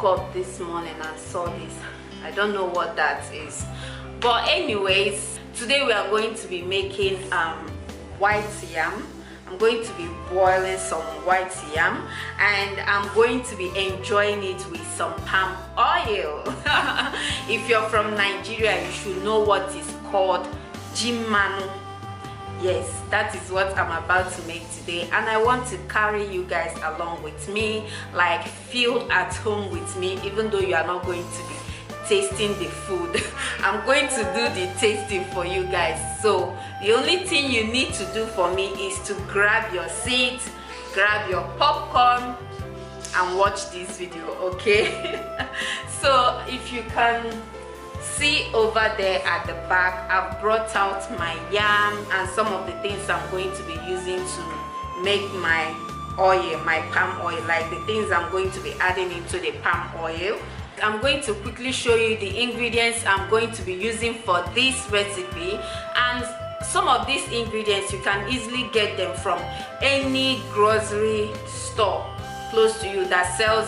woke up this morning and saw this. I don't know what that is, but anyways, today we are going to be making white yam. I'm going to be boiling some white yam, and I'm going to be enjoying it with some palm oil. If you're from Nigeria, you should know what is called mmanu. Yes, that is what I'm about to make today, and I want to carry you guys along with me, like feel at home with me, even though you are not going to be tasting the food. I'm going to do the tasting for you guys. So the only thing you need to do for me is to grab your seat, grab your popcorn, and watch this video, okay? So if you can see over there at the back, I've brought out my yam and some of the things I'm going to be using to make my oil, my palm oil, like the things I'm going to be adding into the palm oil. I'm going to quickly show you the ingredients I'm going to be using for this recipe, and some of these ingredients you can easily get them from any grocery store close to you that sells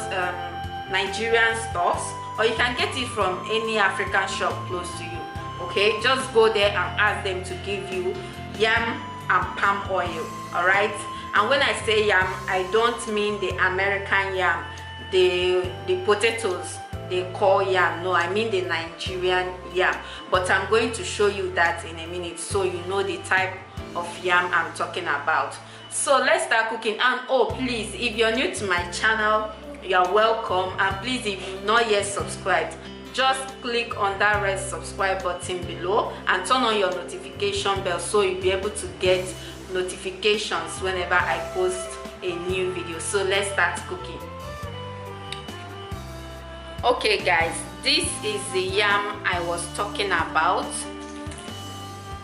Nigerian stores, or you can get it from any African shop close to you. Okay, just go there and ask them to give you yam and palm oil. All right, and when I say yam, I don't mean the American yam, the potatoes they call yam. No, I mean the Nigerian yam. But I'm going to show you that in a minute, so you know the type of yam I'm talking about. So let's start cooking. And oh, please, if you're new to my channel, you're welcome. And please, if you've not yet subscribed, just click on that red subscribe button below and turn on your notification bell, so you'll be able to get notifications whenever I post a new video. So let's start cooking. Okay guys, this is the yam I was talking about.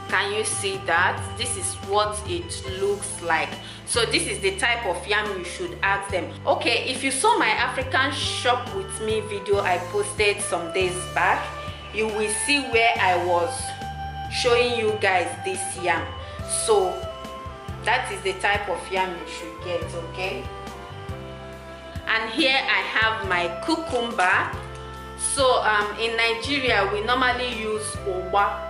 Can you see that? This is what it looks like. So this is the type of yam you should ask them. Okay, if you saw my African shop with me video I posted some days back, you will see where I was showing you guys this yam. So that is the type of yam you should get, okay? And here I have my cucumber. So in Nigeria we normally use oba,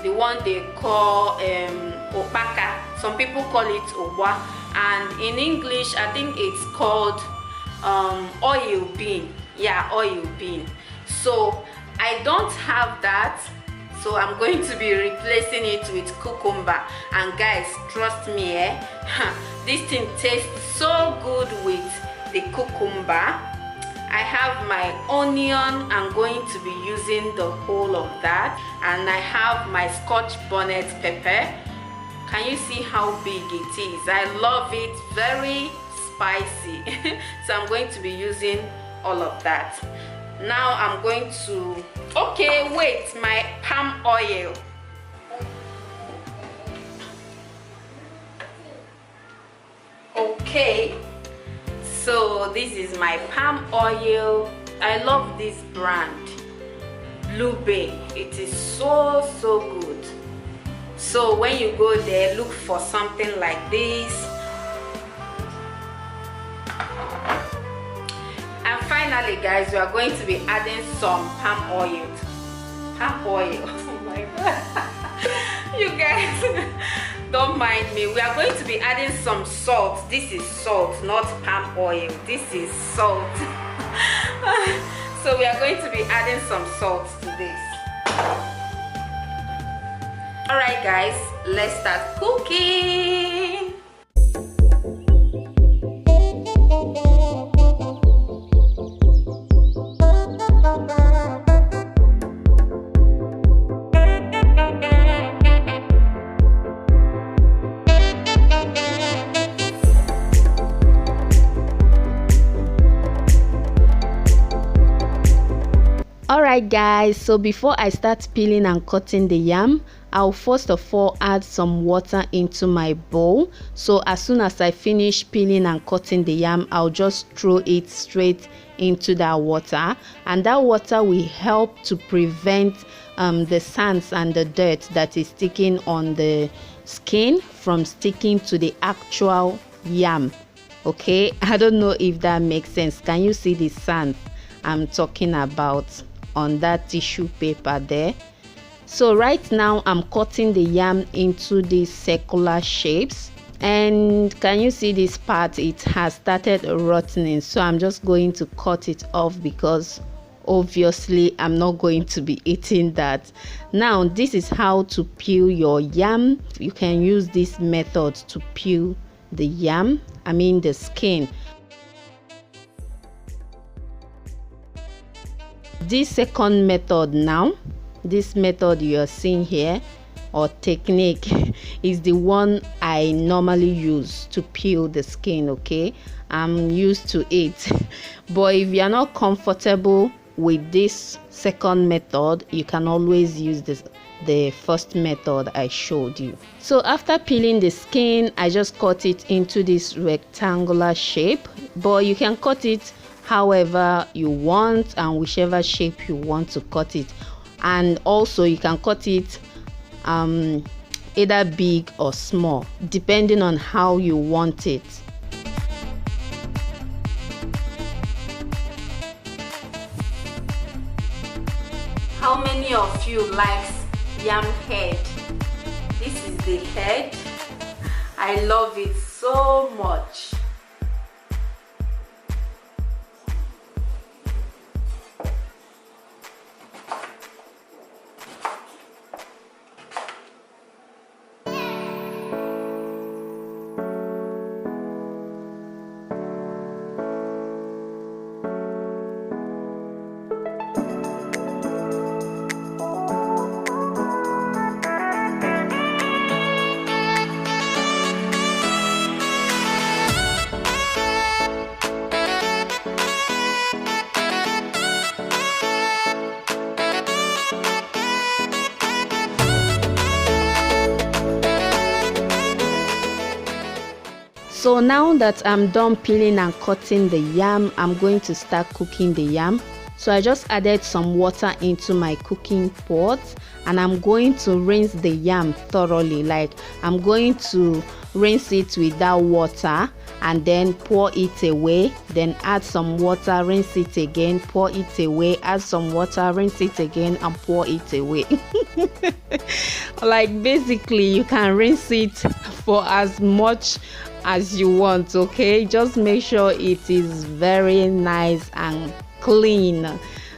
the one they call opaka. Some people call it oba, and in English I think it's called oil bean. Yeah, oil bean. So I don't have that, so I'm going to be replacing it with cucumber. And guys, trust me, this thing tastes so good with the cucumber. I have my onion. I'm going to be using the whole of that, and I have my Scotch bonnet pepper. Can you see how big it is? I love it, very spicy. So I'm going to be using all of that. Now I'm going to, okay, wait, my palm oil. Okay, so this is my palm oil. I love this brand, Blue Bay. It is so good. So when you go there, look for something like this. And finally guys, we are going to be adding some palm oil. Palm oil. Oh my god. You guys, don't mind me. We are going to be adding some salt. This is salt, not palm oil. This is salt. So we are going to be adding some salt to this. Alright guys, let's start cooking. Alright guys, so before I start peeling and cutting the yam, I'll first of all add some water into my bowl. So as soon as I finish peeling and cutting the yam, I'll just throw it straight into that water, and that water will help to prevent the sands and the dirt that is sticking on the skin from sticking to the actual yam. Okay, I don't know if that makes sense. Can you see the sand I'm talking about on that tissue paper there. So right now I'm cutting the yam into these circular shapes, and can you see this part? It has started rotting, so I'm just going to cut it off because obviously I'm not going to be eating that. Now this is how to peel your yam. You can use this method to peel the yam, the skin. This second method now, this method you are seeing here, or technique, is the one I normally use to peel the skin. Okay, I'm used to it. But if you're not comfortable with this second method, you can always use the first method I showed you. So after peeling the skin, I just cut it into this rectangular shape, but you can cut it however you want and whichever shape you want to cut it. And also you can cut it either big or small, depending on how you want it. How many of you likes yam head? This is the head. I love it so much. So now that I'm done peeling and cutting the yam, I'm going to start cooking the yam. So I just added some water into my cooking pot, and I'm going to rinse the yam thoroughly. Like, I'm going to rinse it with that water and then pour it away, then add some water, rinse it again, pour it away, add some water, rinse it again, and pour it away. Like, basically you can rinse it for as much as you want. Okay, just make sure it is very nice and clean.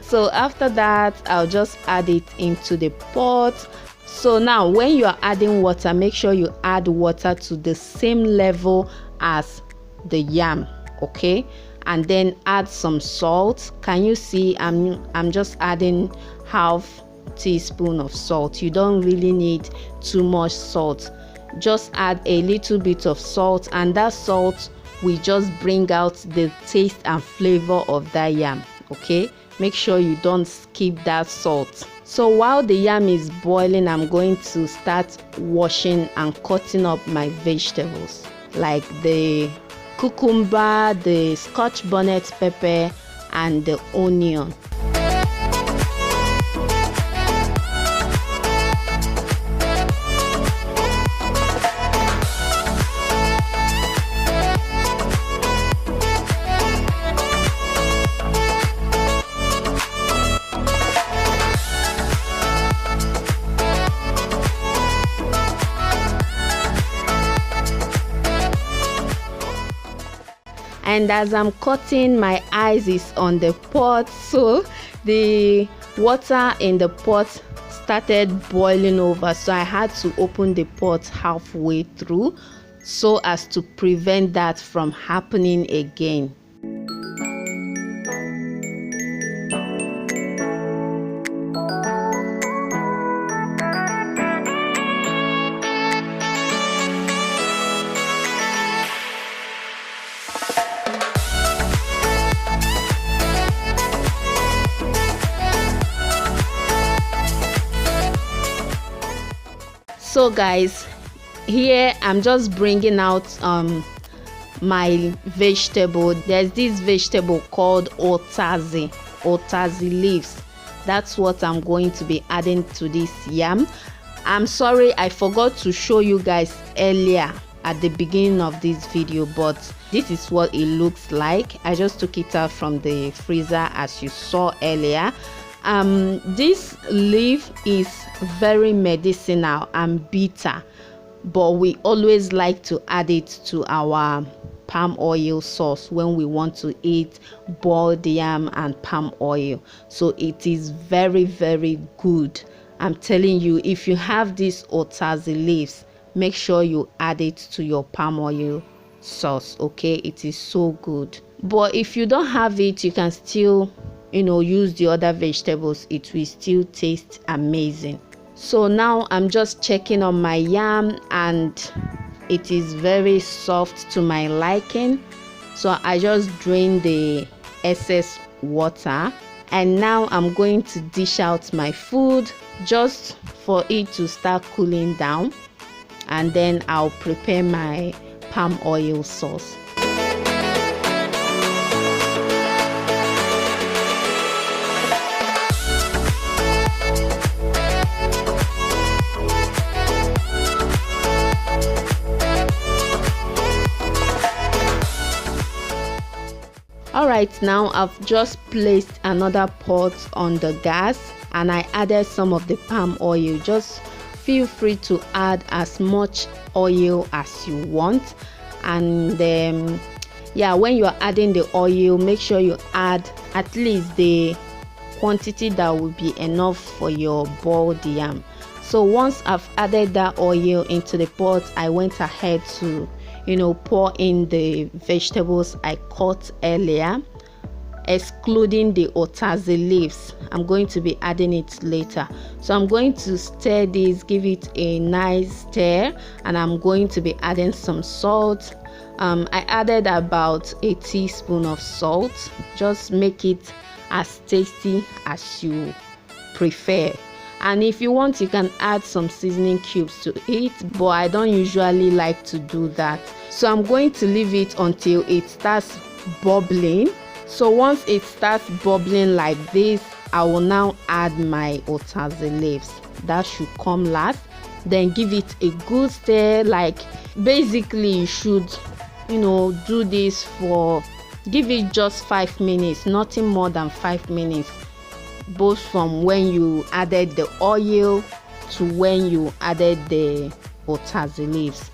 So after that, I'll just add it into the pot. So now when you are adding water, make sure you add water to the same level as the yam, okay? And then add some salt. Can you see I'm just adding half teaspoon of salt. You don't really need too much salt. Just add a little bit of salt, and that salt will just bring out the taste and flavor of that yam. Okay, make sure you don't skip that salt. So while the yam is boiling, I'm going to start washing and cutting up my vegetables, like the cucumber, the scotch bonnet pepper, and the onion. And as I'm cutting, my eyes is on the pot, so the water in the pot started boiling over, so I had to open the pot halfway through so as to prevent that from happening again. So guys, here I'm just bringing out my vegetable. There's this vegetable called otazi leaves. That's what I'm going to be adding to this yam. I'm sorry I forgot to show you guys earlier at the beginning of this video, but This is what it looks like. I just took it out from the freezer as you saw earlier. This leaf is very medicinal and bitter, but we always like to add it to our palm oil sauce when we want to eat boiled yam and palm oil. So it is very, very good. I'm telling you, if you have these otazi leaves, make sure you add it to your palm oil sauce. Okay, it is so good. But if you don't have it, you can still use the other vegetables. It will still taste amazing. So now I'm just checking on my yam, and it is very soft to my liking. So I just drain the excess water, and now I'm going to dish out my food just for it to start cooling down, and then I'll prepare my palm oil sauce. Alright, now I've just placed another pot on the gas, and I added some of the palm oil. Just feel free to add as much oil as you want. And yeah, when you are adding the oil, make sure you add at least the quantity that will be enough for your boiled yam. So once I've added that oil into the pot, I went ahead to pour in the vegetables I cut earlier, excluding the otazi leaves. I'm going to be adding it later. So I'm going to stir this, give it a nice stir, and I'm going to be adding some salt. I added about a teaspoon of salt. Just make it as tasty as you prefer. And if you want, you can add some seasoning cubes to it, but I don't usually like to do that. So I'm going to leave it until it starts bubbling. So once it starts bubbling like this, I will now add my otazi leaves. That should come last. Then give it a good stir. Like, basically you should do this for, give it just 5 minutes, nothing more than 5 minutes, both from when you added the oil to when you added the otazi leaves.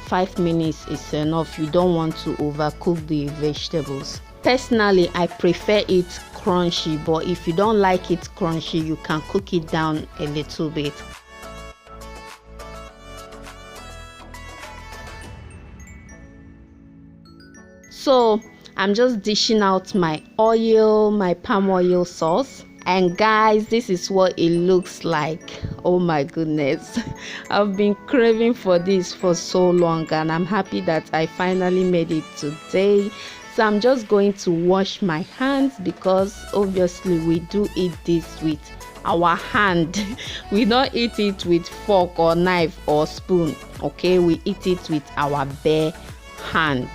5 minutes is enough. You don't want to overcook the vegetables. Personally, I prefer it crunchy, but if you don't like it crunchy, you can cook it down a little bit. So I'm just dishing out my oil, my palm oil sauce. And guys, this is what it looks like. Oh my goodness, I've been craving for this for so long, and I'm happy that I finally made it today. So I'm just going to wash my hands, because obviously we do eat this with our hand. We don't eat it with fork or knife or spoon. Okay, we eat it with our bare hand.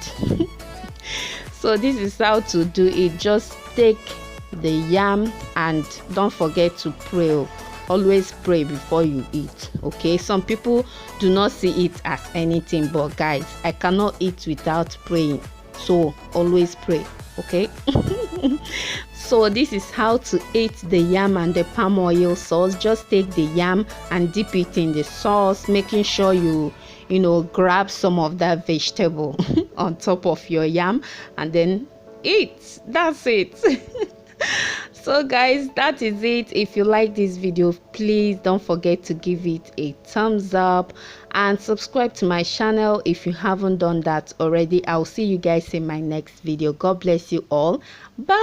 So this is how to do it. Just take the yam, and don't forget to pray. Always pray before you eat. Okay, some people do not see it as anything, but guys, I cannot eat without praying. So always pray. Okay. So this is how to eat the yam and the palm oil sauce. Just take the yam and dip it in the sauce, making sure you grab some of that vegetable on top of your yam, and then eat. That's it. So guys, that is it. If you like this video, please don't forget to give it a thumbs up and subscribe to my channel if you haven't done that already. I'll see you guys in my next video. God bless you all. Bye.